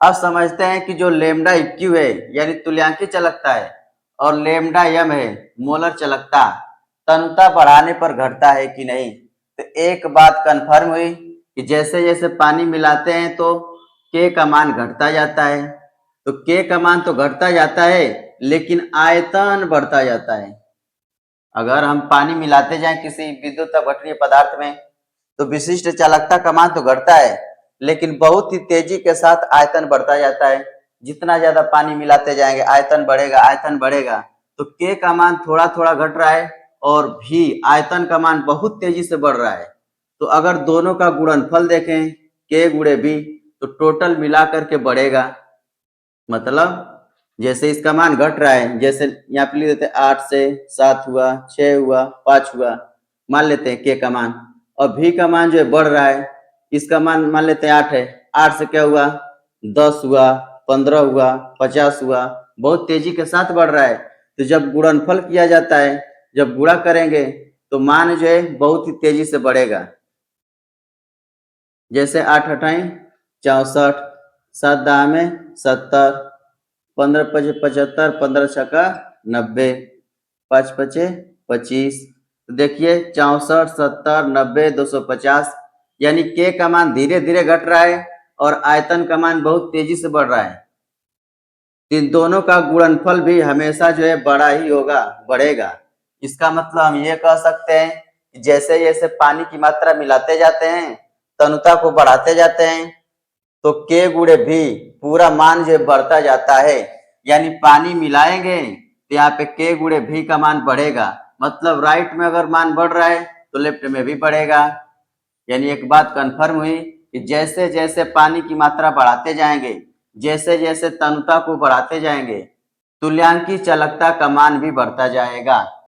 अब समझते हैं कि जो लेमडा इक्यू है यानी तुल्यांकी चालकता है और लेमडा यम है मोलर चालकता, तनुता बढ़ाने पर घटता है कि नहीं। तो एक बात कंफर्म हुई कि जैसे जैसे पानी मिलाते हैं तो के का मान घटता जाता है। तो के का मान तो घटता जाता है लेकिन आयतन बढ़ता जाता है। अगर हम पानी मिलाते जाएं किसी विद्युत अपघटनीय पदार्थ में तो विशिष्ट चालकता का मान तो घटता है लेकिन बहुत ही तेजी के साथ आयतन बढ़ता जाता है। जितना ज्यादा पानी मिलाते जाएंगे आयतन बढ़ेगा, आयतन बढ़ेगा। तो के का मान थोड़ा थोड़ा घट रहा है और भी आयतन का मान बहुत तेजी से बढ़ रहा है। तो अगर दोनों का गुणनफल देखें के गुणे बी तो टोटल मिला करके बढ़ेगा। मतलब जैसे इसका मान घट रहा है, जैसे यहाँ पे लिख देते हैं 8 से 7 हुआ, 6 हुआ, 5 हुआ, मान लेते हैं के का मान। और भी का मान जो है बढ़ रहा है, इसका मान मान लेते हैं 8 है। 8 से क्या हुआ, 10 हुआ, 15 हुआ, 50 हुआ, बहुत तेजी के साथ बढ़ रहा है। तो जब गुणनफल किया जाता है, जब गुणा करेंगे तो मान जो है बहुत ही तेजी से बढ़ेगा। जैसे 8 हटाएं 64, 7 दाम में 70, 15 पचे 75, 15 छक्का 90, 5 पचे 25। तो देखिए 64, 70, 90, 250 यानी के का मान धीरे धीरे घट रहा है और आयतन का मान बहुत तेजी से बढ़ रहा है। इन दोनों का गुणनफल भी हमेशा जो है बड़ा ही होगा, बढ़ेगा। इसका मतलब हम ये कह सकते हैं कि जैसे जैसे पानी की मात्रा मिलाते जाते हैं, तनुता को बढ़ाते जाते हैं, तो के गुणे भी पूरा मान जो बढ़ता जाता है। यानी पानी मिलाएंगे तो यहाँ पे के गुणे भी का मान बढ़ेगा। मतलब राइट में अगर मान बढ़ रहा है तो लेफ्ट में भी बढ़ेगा। यानी एक बात कंफर्म हुई कि जैसे जैसे पानी की मात्रा बढ़ाते जाएंगे, जैसे जैसे तनुता को बढ़ाते जाएंगे, तुल्यांकी चालकता का मान भी बढ़ता जाएगा।